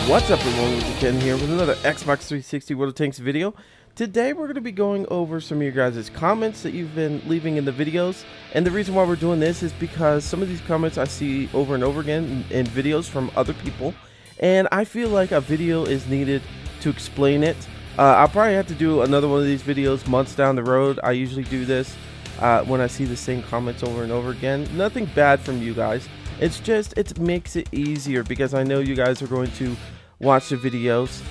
What's up everyone, WizardKen here with another Xbox 360 World of Tanks video. Today we're going to be going over some of your guys' comments that you've been leaving in the videos. And the reason why we're doing this is because some of these comments I see over and over again in videos from other people. And I feel like a video is needed to explain it. I'll probably have to do another one of these videos months down the road. I usually do this when I see the same comments over and over again. Nothing bad from you guys. It's just, it makes it easier because I know you guys are going to watch the videos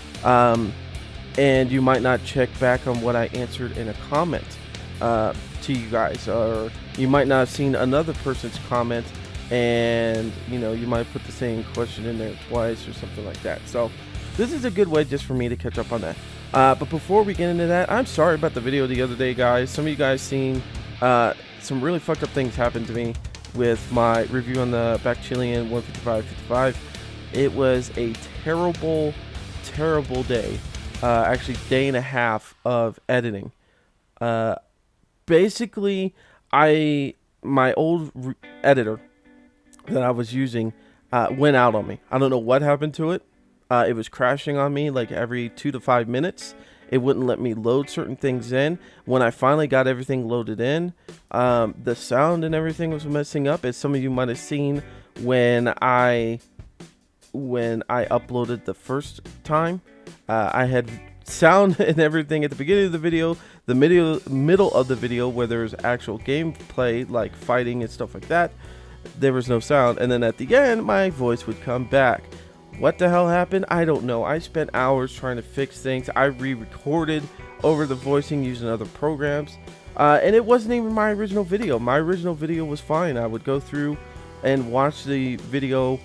and you might not check back on what I answered in a comment to you guys, or you might not have seen another person's comment and you know you might put the same question in there twice or something like that. So this is a good way just for me to catch up on that. But before we get into that, I'm sorry about the video the other day, guys. Some of you guys seen some really fucked up things happen to me with my review on the Bacchilian 155-55. It was a terrible day. Actually, day and a half of editing. Basically, my old editor that I was using went out on me. I don't know what happened to it. It was crashing on me like every 2 to 5 minutes. It wouldn't let me load certain things in. When I finally got everything loaded in, the sound and everything was messing up, as some of you might have seen when I uploaded the first time. I had sound and everything at the beginning of the video, the middle of the video where there's actual gameplay like fighting and stuff like that. There was no sound, and then at the end my voice would come back. What the hell happened? I don't know. I spent hours trying to fix things. I re-recorded over the voicing using other programs, and it wasn't even my original video. My original video was fine. I would go through and watch the video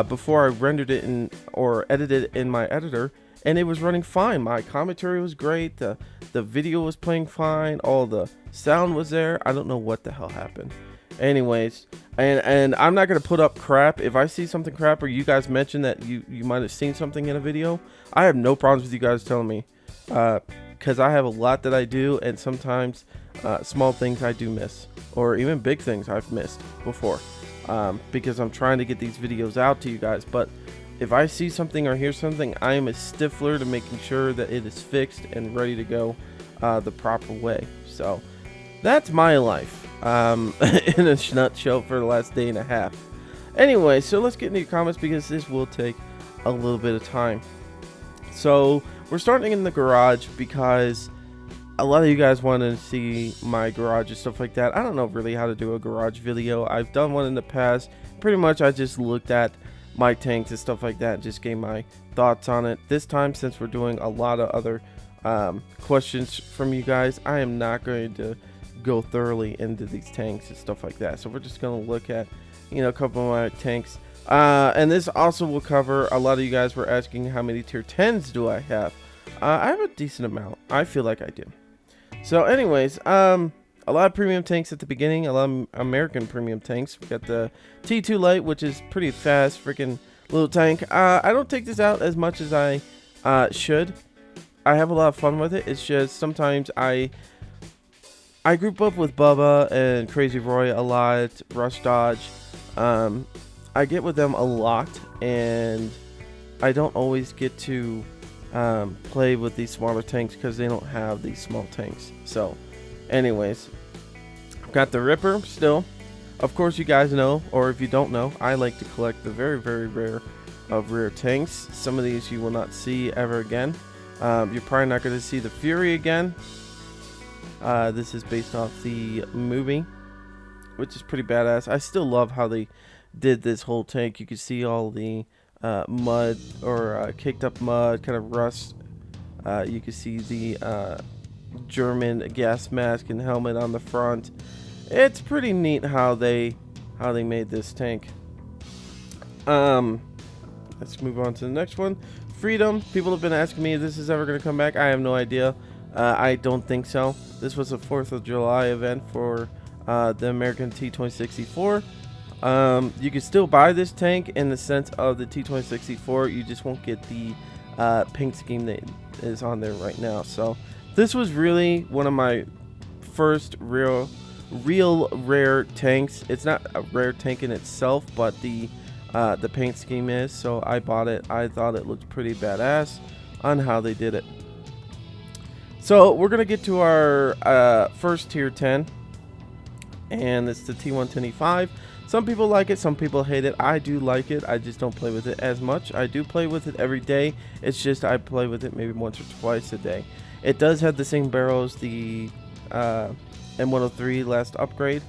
before I rendered it or edited it in my editor, and it was running fine. My commentary was great. The video was playing fine. All the sound was there. I don't know what the hell happened. Anyways, and I'm not going to put up crap. If I see something crap or you guys mention that you might have seen something in a video, I have no problems with you guys telling me, because I have a lot that I do, and sometimes small things I do miss, or even big things I've missed before, because I'm trying to get these videos out to you guys. But if I see something or hear something, I am a stickler to making sure that it is fixed and ready to go the proper way. So that's my life in a nutshell for the last day and a half. Anyway, so let's get into your comments because this will take a little bit of time. So we're starting in the garage because a lot of you guys wanted to see my garage and stuff like that. I don't know really how to do a garage video. I've done one in the past. Pretty much I just looked at my tanks and stuff like that and just gave my thoughts on it. This time, since we're doing a lot of other questions from you guys, I am not going to go thoroughly into these tanks and stuff like that. So we're just going to look at, you know, a couple of my tanks, and this also will cover a lot of you guys were asking how many tier 10s do I have. I have a decent amount. I feel like I do. So anyways, a lot of premium tanks at the beginning, a lot of American premium tanks. We got the T2 Light, which is pretty fast freaking little tank. I don't take this out as much as I should. I have a lot of fun with it. It's just sometimes I group up with Bubba and Crazy Roy a lot, Rush Dodge. I get with them a lot, and I don't always get to play with these smaller tanks because they don't have these small tanks. So anyways, I've got the Ripper still. Of course, you guys know, or if you don't know, I like to collect the very, very rare of rare tanks. Some of these you will not see ever again. You're probably not going to see the Fury again. This is based off the movie, which is pretty badass. I still love how they did this whole tank. You can see all the mud or kicked up mud, kind of rust. You can see the German gas mask and helmet on the front. It's pretty neat how they made this tank. Let's move on to the next one. Freedom. People have been asking me if this is ever going to come back. I have no idea. I don't think so. This was a 4th of July event for the American T-2064. You can still buy this tank in the sense of the T-2064. You just won't get the paint scheme that is on there right now. So this was really one of my first real rare tanks. It's not a rare tank in itself, but the the paint scheme is, so I bought it. I thought it looked pretty badass on how they did it. So we're gonna get to our first tier 10, and it's the T110E5. Some people like it, some people hate it. I do like it. I just don't play with it as much. I do play with it every day. It's just I play with it maybe once or twice a day. It does have the same barrel as the M103 last upgrade,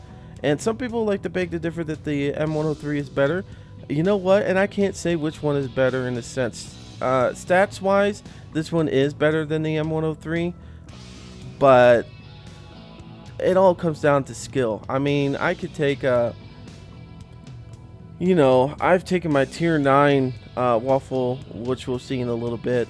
and some people like to beg to differ that the M103 is better. You know what? And I can't say which one is better in a sense. Stats wise, this one is better than the M103, but it all comes down to skill. I mean, I could take you know, I've taken my tier 9 waffle, which we'll see in a little bit,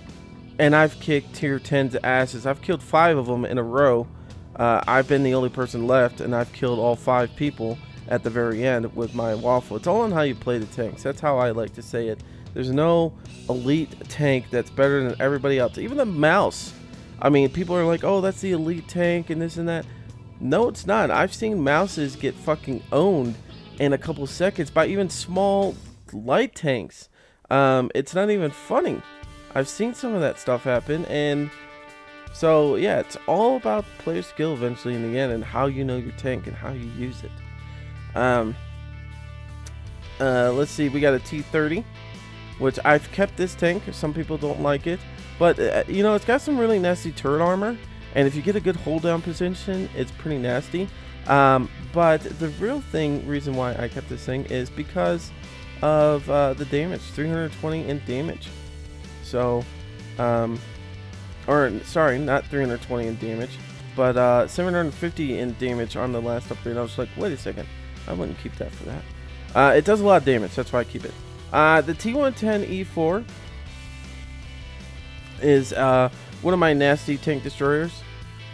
and I've kicked tier 10's asses. I've killed 5 of them in a row. I've been the only person left, and I've killed all 5 people at the very end with my waffle. It's all on how you play the tanks. That's how I like to say it. There's no elite tank that's better than everybody else. Even the mouse. I mean, people are like, oh, that's the elite tank and this and that. No, it's not. I've seen mouses get fucking owned in a couple seconds by even small light tanks. It's not even funny. I've seen some of that stuff happen, and so yeah, it's all about player skill eventually in the end, and how you know your tank and how you use it. Let's see, we got a T30, which I've kept this tank. Some people don't like it, but you know, it's got some really nasty turret armor, and if you get a good hold down position, it's pretty nasty. But the real reason why I kept this thing is because of the damage, 320 in damage. So, or sorry, not 320 in damage, but 750 in damage on the last upgrade. I was like, wait a second, I wouldn't keep that for that. It does a lot of damage, that's why I keep it. The T110E4 is one of my nasty tank destroyers.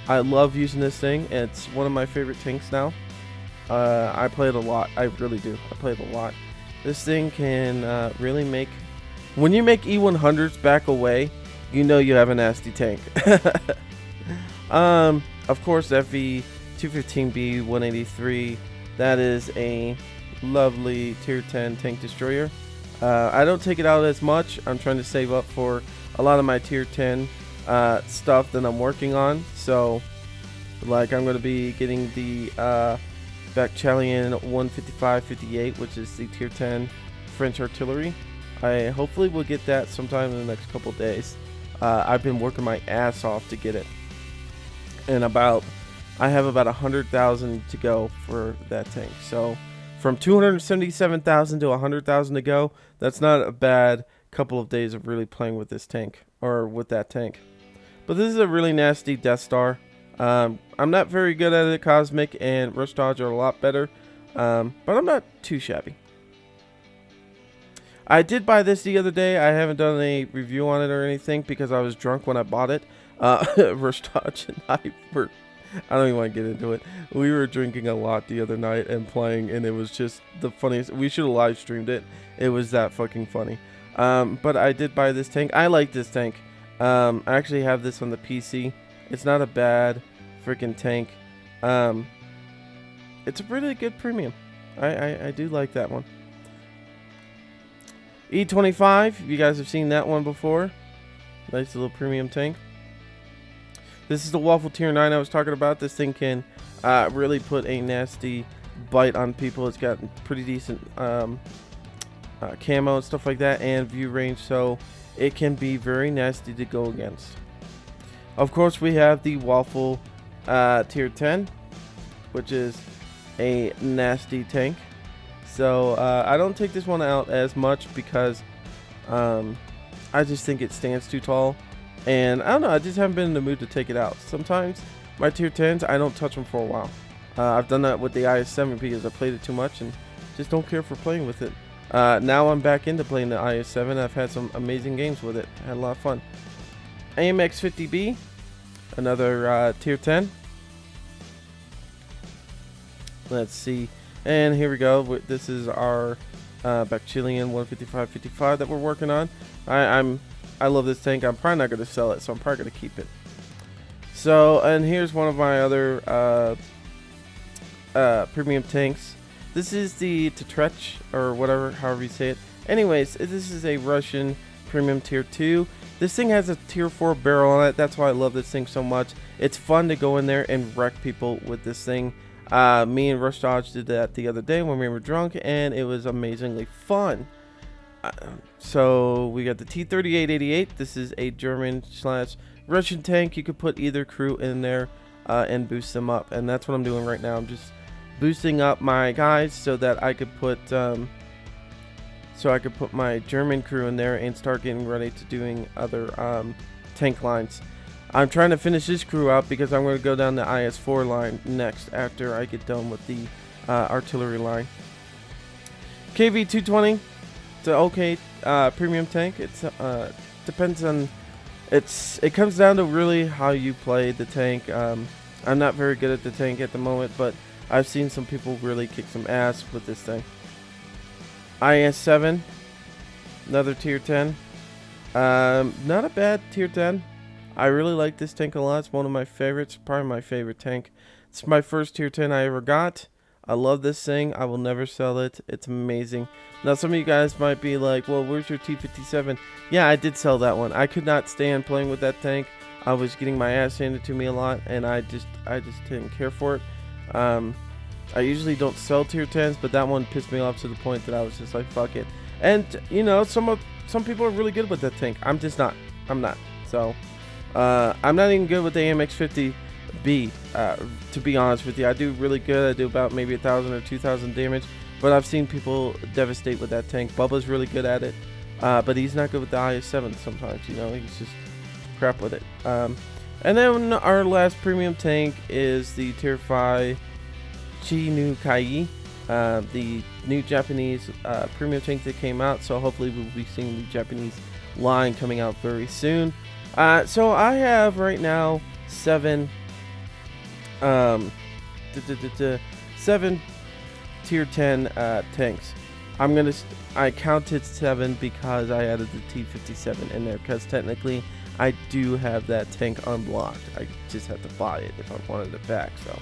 I love using this thing. It's one of my favorite tanks now. I play it a lot. I really do. I play it a lot. This thing can really make... When you make E100s back away, you know you have a nasty tank. Of course, FV215B 183. That is a lovely tier 10 tank destroyer. I don't take it out as much. I'm trying to save up for a lot of my tier 10 stuff that I'm working on. So, like, I'm going to be getting the Bacchalian 155-58, which is the tier 10 French artillery. I hopefully will get that sometime in the next couple days. I've been working my ass off to get it, and I have about 100,000 to go for that tank. So from 277,000 to 100,000 to go, that's not a bad couple of days of really playing with this tank, or with that tank. But this is a really nasty Death Star. I'm not very good at it. Cosmic and Rush Dodge are a lot better, but I'm not too shabby. I did buy this the other day. I haven't done a review on it or anything because I was drunk when I bought it. Rush Dodge and I don't even want to get into it. We were drinking a lot the other night and playing, and it was just the funniest. We should have live streamed it. It was that fucking funny. But I did buy this tank. I like this tank. I actually have this on the PC. It's not a bad freaking tank. It's a really good premium. I do like that one. E25, you guys have seen that one before. Nice little premium tank. This is the Waffle Tier 9 I was talking about. This thing can really put a nasty bite on people. It's got pretty decent camo and stuff like that, and view range, so it can be very nasty to go against. Of course, we have the Waffle Tier 10, which is a nasty tank. So I don't take this one out as much because I just think it stands too tall, and I don't know, I just haven't been in the mood to take it out. Sometimes my tier 10s, I don't touch them for a while. I've done that with the IS-7 because I played it too much and just don't care for playing with it. Now I'm back into playing the IS-7. I've had some amazing games with it. Had a lot of fun. AMX-50B, another tier 10. Let's see. And here we go. This is our Bacchalian 155-55 that we're working on. I love this tank. I'm probably not going to sell it, so I'm probably going to keep it. So, and here's one of my other premium tanks. This is the Katraszxa, or whatever, however you say it. Anyways, this is a Russian premium tier 2. This thing has a tier 4 barrel on it. That's why I love this thing so much. It's fun to go in there and wreck people with this thing. Me and Rush Dodge did that the other day when we were drunk, and it was amazingly fun. So we got the T-3888. This is a German/Russian tank. You could put either crew in there and boost them up, and that's what I'm doing right now. I'm just boosting up my guys so that I could put my German crew in there and start getting ready to doing other tank lines. I'm trying to finish this crew out because I'm going to go down the IS-4 line next after I get done with the artillery line. KV-220, it's an okay premium tank. It's depends on, it comes down to really how you play the tank. I'm not very good at the tank at the moment, but I've seen some people really kick some ass with this thing. IS-7, another tier 10. Not a bad tier 10. I really like this tank a lot. It's one of my favorites, probably my favorite tank. It's my first tier 10 I ever got. I love this thing. I will never sell it. It's amazing. Now some of you guys might be like, well, where's your T-57? Yeah, I did sell that one. I could not stand playing with that tank. I was getting my ass handed to me a lot, and I just didn't care for it. I usually don't sell tier 10s, but that one pissed me off to the point that I was just like, fuck it. And you know, some people are really good with that tank. I'm just not. I'm not. So I'm not even good with the AMX-50B, to be honest with you. I do really good. I do about maybe 1,000 or 2,000 damage, but I've seen people devastate with that tank. Bubba's really good at it, but he's not good with the IS-7 sometimes. You know, he's just crap with it. And then our last premium tank is the tier 5 Chi-Nu-Kai, the new Japanese premium tank that came out. So hopefully we'll be seeing the Japanese line coming out very soon. So I have right now 7 tier 10 tanks. I counted 7 because I added the T-57 in there, because technically I do have that tank unblocked. I just have to buy it if I wanted it back. So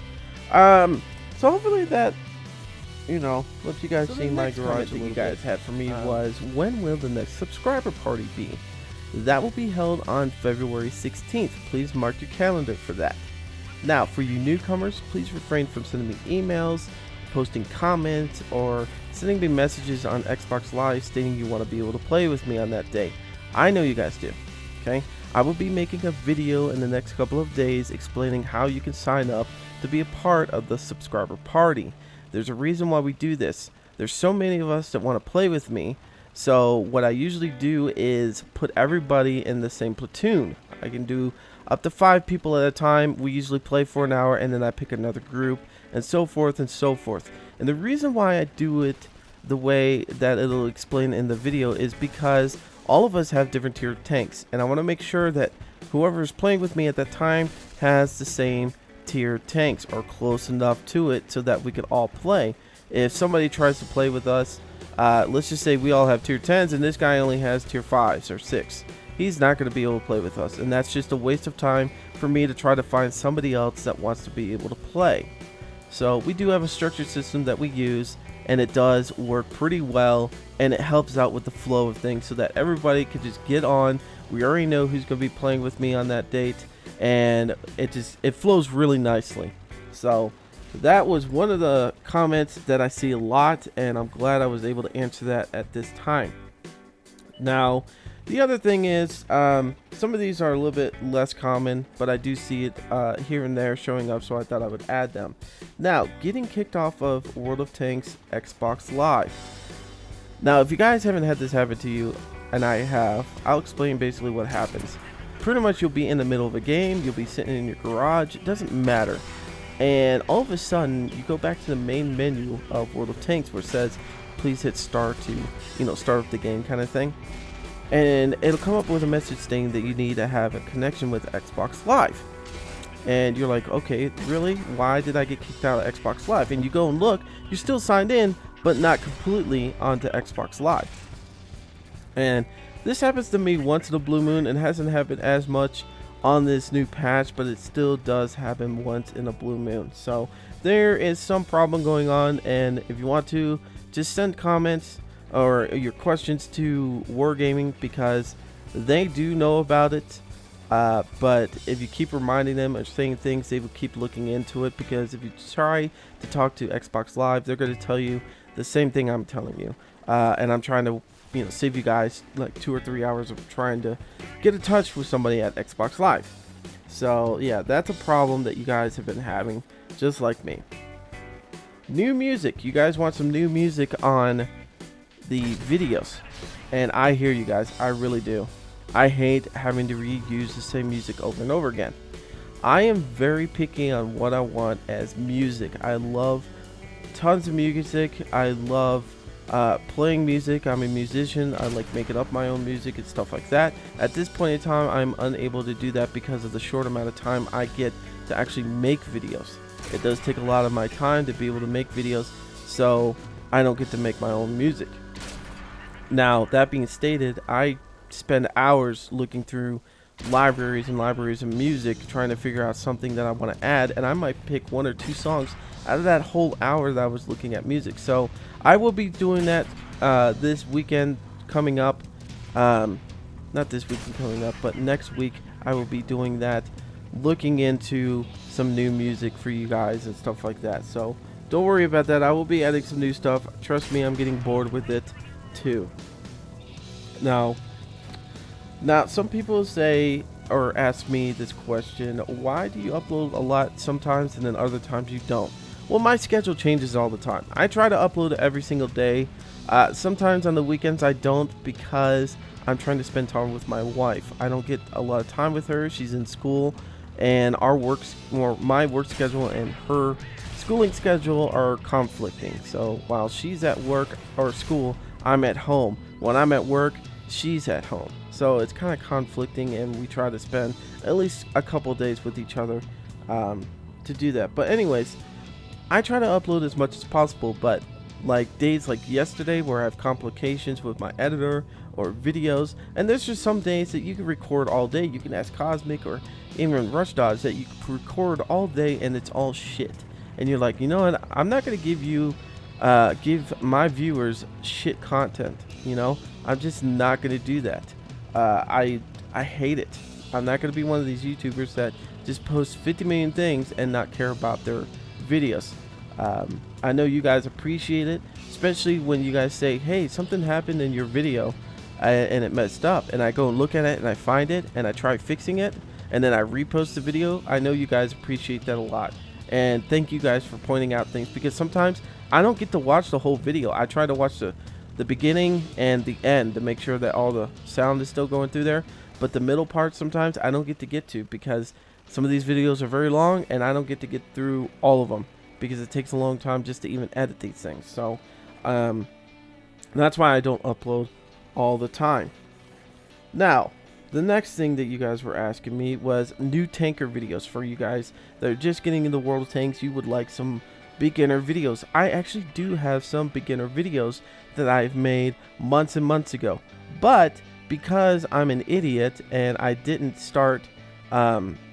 hopefully that, you know, let you guys see my garage that you guys had for me was, when will the next subscriber party be? That will be held on February 16th. Please mark your calendar for that. Now, for you newcomers, please refrain from sending me emails, posting comments, or sending me messages on Xbox Live stating you want to be able to play with me on that day. I know you guys do. Okay? I will be making a video in the next couple of days explaining how you can sign up to be a part of the subscriber party. There's a reason why we do this. There's so many of us that want to play with me. So what I usually do is put everybody in the same platoon. I can do up to 5 people at a time. We usually play for an hour, and then I pick another group, and so forth and so forth. And the reason why I do it the way that it'll explain in the video is because all of us have different tier tanks, and I want to make sure that whoever is playing with me at that time has the same tier tanks or close enough to it so that we could all play. If somebody tries to play with us, let's just say we all have tier 10s and this guy only has tier 5s or 6, he's not going to be able to play with us, and that's just a waste of time for me to try to find somebody else that wants to be able to play. So we do have a structured system that we use, and it does work pretty well, and it helps out with the flow of things so that everybody can just get on. We already know who's going to be playing with me on that date, and it flows really nicely. So that was one of the comments that I see a lot, and I'm glad I was able to answer that at this time. Now, the other thing is, some of these are a little bit less common, but I do see it here and there showing up, so I thought I would add them. Now, getting kicked off of World of Tanks Xbox Live. Now, if you guys haven't had this happen to you, and I have, I'll explain basically what happens. Pretty much you'll be in the middle of a game, you'll be sitting in your garage, it doesn't matter. And all of a sudden, you go back to the main menu of World of Tanks where it says, please hit start to, you know, start up the game kind of thing. And it'll come up with a message saying that you need to have a connection with Xbox Live. And you're like, okay, really? Why did I get kicked out of Xbox Live? And you go and look, you're still signed in, but not completely onto Xbox Live. And this happens to me once in a blue moon, and hasn't happened as much on this new patch, but it still does happen once in a blue moon. So there is some problem going on, and if you want to, just send comments or your questions to Wargaming, because they do know about it. But if you keep reminding them or saying things, they will keep looking into it, because if you try to talk to Xbox Live, they're going to tell you the same thing I'm telling you. And I'm trying to, save you guys like 2 or 3 hours of trying to get in touch with somebody at Xbox Live. So yeah, that's a problem that you guys have been having, just like me. New music. You guys want some new music on the videos, and I hear you guys. I really do. I hate having to reuse the same music over and over again. I am very picky on what I want as music. I love tons of music. I love playing music. I'm a musician. I like making up my own music and stuff like that. At this point in time, I'm unable to do that because of the short amount of time I get to actually make videos. It does take a lot of my time to be able to make videos, so I don't get to make my own music. Now, that being stated, I spend hours looking through libraries and libraries of music trying to figure out something that I want to add, and I might pick 1 or 2 songs out of that whole hour that I was looking at music. So I will be doing that this weekend coming up. Not this weekend coming up, but next week I will be doing that, looking into some new music for you guys and stuff like that. So don't worry about that. I will be adding some new stuff. Trust me, I'm getting bored with it too. Now, some people say or ask me this question: why do you upload a lot sometimes and then other times you don't? Well, my schedule changes all the time. I try to upload every single day. Sometimes on the weekends I don't, because I'm trying to spend time with my wife. I don't get a lot of time with her. She's in school, and my work schedule and her schooling schedule are conflicting. So while she's at work or school, I'm at home. When I'm at work, she's at home. So it's kind of conflicting, and we try to spend at least a couple days with each other to do that. But anyways, I try to upload as much as possible, but like days like yesterday where I have complications with my editor or videos, and there's just some days that you can record all day. You can ask Cosmic or even Rush Dodge that you can record all day and it's all shit. And you're like, you know what? I'm not going to give my viewers shit content, I'm just not going to do that. I hate it. I'm not going to be one of these YouTubers that just post 50 million things and not care about their videos. I know you guys appreciate it, especially when you guys say, hey, something happened in your video and it messed up, and I go and look at it and I find it and I try fixing it and then I repost the video. I know you guys appreciate that a lot, and thank you guys for pointing out things, because sometimes I don't get to watch the whole video. I try to watch the beginning and the end to make sure that all the sound is still going through there, but the middle part sometimes I don't get to because some of these videos are very long and I don't get to get through all of them because it takes a long time just to even edit these things. So that's why I don't upload all the time. Now, the next thing that you guys were asking me was new tanker videos. For you guys that are just getting into World of Tanks, you would like some beginner videos. I actually do have some beginner videos that I've made months and months ago, but because I'm an idiot and I didn't start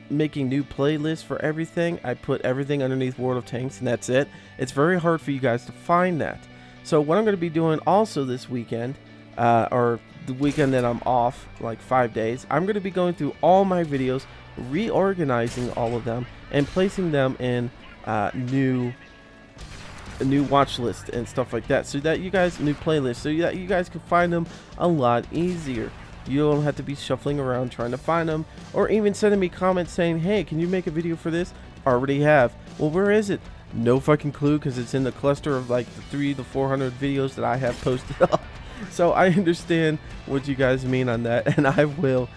making new playlists for everything, I put everything underneath World of Tanks, and that's it. It's very hard for you guys to find that. So what I'm going to be doing also this weekend, or the weekend that I'm off, like 5 days, I'm going to be going through all my videos, reorganizing all of them, and placing them in new watch list and stuff like that, so that you guys, new playlists, so that you guys can find them a lot easier. You don't have to be shuffling around trying to find them, or even sending me comments saying, hey, can you make a video for this? Already have. Well, where is it? No fucking clue, because it's in the cluster of like the 300 to 400 videos that I have posted up. So I understand what you guys mean on that, and I will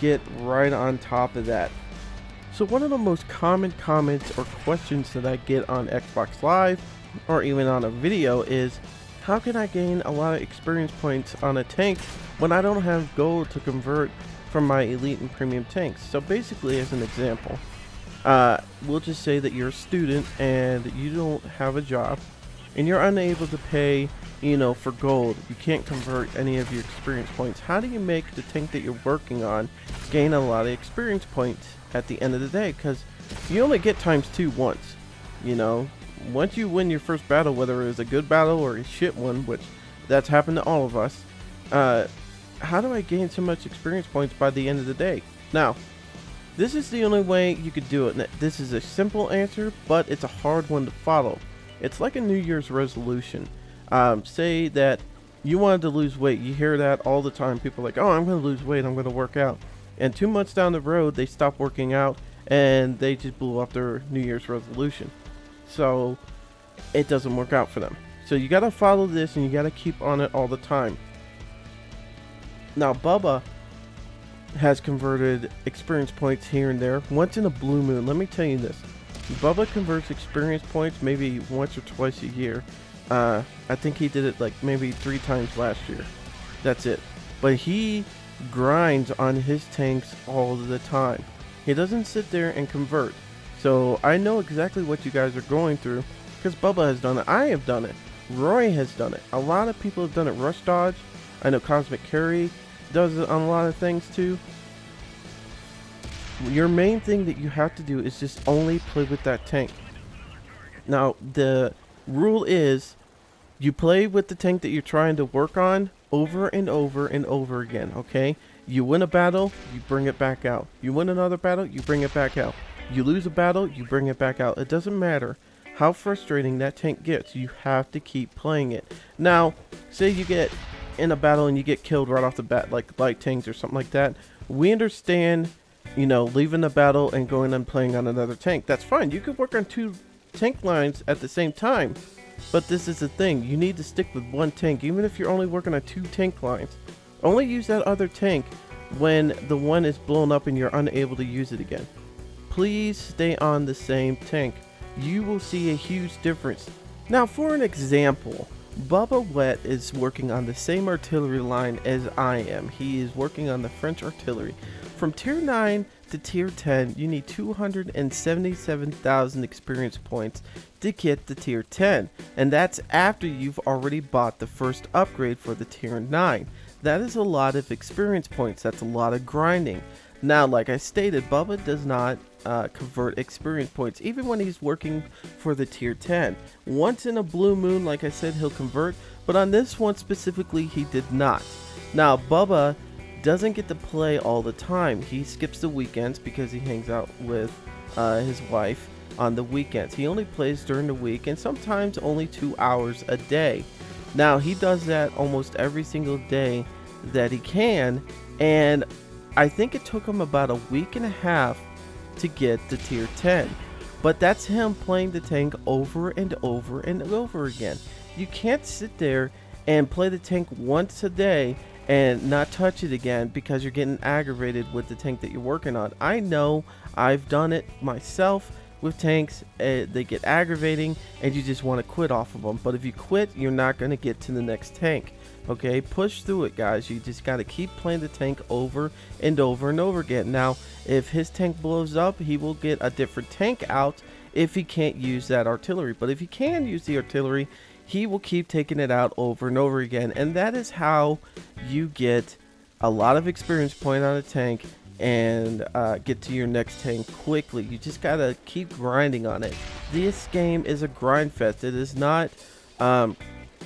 get right on top of that. So one of the most common comments or questions that I get on Xbox Live or even on a video is, how can I gain a lot of experience points on a tank when I don't have gold to convert from my elite and premium tanks? So basically, as an example, we'll just say that you're a student and you don't have a job and you're unable to pay, for gold. You can't convert any of your experience points. How do you make the tank that you're working on gain a lot of experience points at the end of the day, because you only get ×2 once. You know, once you win your first battle, whether it was a good battle or a shit one, which that's happened to all of us, how do I gain so much experience points by the end of the day? Now, this is the only way you could do it. This is a simple answer, but it's a hard one to follow. It's like a New Year's resolution. Say that you wanted to lose weight. You hear that all the time. People are like, oh, I'm going to lose weight, I'm going to work out. And 2 months down the road, they stop working out and they just blew up their New Year's resolution. So it doesn't work out for them. So you got to follow this and you got to keep on it all the time. Now, Bubba has converted experience points here and there once in a blue moon. Let me tell you this. Bubba converts experience points maybe once or twice a year. I think he did it like maybe 3 times last year. That's it. But he grinds on his tanks all the time. He doesn't sit there and convert. So I know exactly what you guys are going through, because Bubba has done it. I have done it. Roy has done it. A lot of people have done it. Rush Dodge. I know Cosmic Carry does it on a lot of things too. Your main thing that you have to do is just only play with that tank. Now, the rule is you play with the tank that you're trying to work on over and over and over again, okay? You win a battle, you bring it back out. You win another battle, you bring it back out. You lose a battle, you bring it back out. It doesn't matter how frustrating that tank gets. You have to keep playing it. Now, say you get in a battle and you get killed right off the bat, like light tanks or something like that. We understand, you know, leaving the battle and going and playing on another tank. That's fine. You could work on 2 tank lines at the same time. But this is the thing. You need to stick with one tank, even if you're only working on 2 tank lines. Only use that other tank when the one is blown up and you're unable to use it again. Please stay on the same tank. You will see a huge difference. Now, for an example, Bubba Wet is working on the same artillery line as I am. He is working on the French artillery. From tier 9 to tier 10, you need 277,000 experience points to get the tier 10. And that's after you've already bought the first upgrade for the tier 9. That is a lot of experience points. That's a lot of grinding. Now, like I stated, Bubba does not convert experience points, even when he's working for the tier 10. Once in a blue moon, like I said, he'll convert, but on this one specifically, he did not. Now, Bubba doesn't get to play all the time. He skips the weekends because he hangs out with his wife on the weekends. He only plays during the week and sometimes only 2 hours a day. Now, he does that almost every single day that he can, and I think it took him about a week and a half to get the tier 10. But that's him playing the tank over and over and over again. You can't sit there and play the tank once a day and not touch it again because you're getting aggravated with the tank that you're working on. I know, I've done it myself with tanks. They get aggravating and you just want to quit off of them. But if you quit, you're not going to get to the next tank. Okay, push through it, guys. You just got to keep playing the tank over and over and over again. Now, if his tank blows up, he will get a different tank out if he can't use that artillery. But if he can use the artillery, he will keep taking it out over and over again. And that is how you get a lot of experience point on a tank and get to your next tank quickly. You just got to keep grinding on it. This game is a grind fest. It is not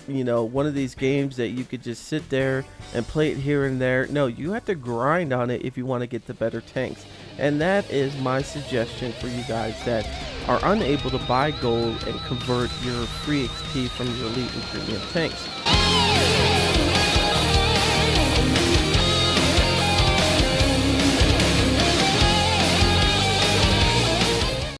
you know, one of these games that you could just sit there and play it here and there. No, you have to grind on it if you want to get the better tanks. And that is my suggestion for you guys that are unable to buy gold and convert your free XP from your elite and premium tanks.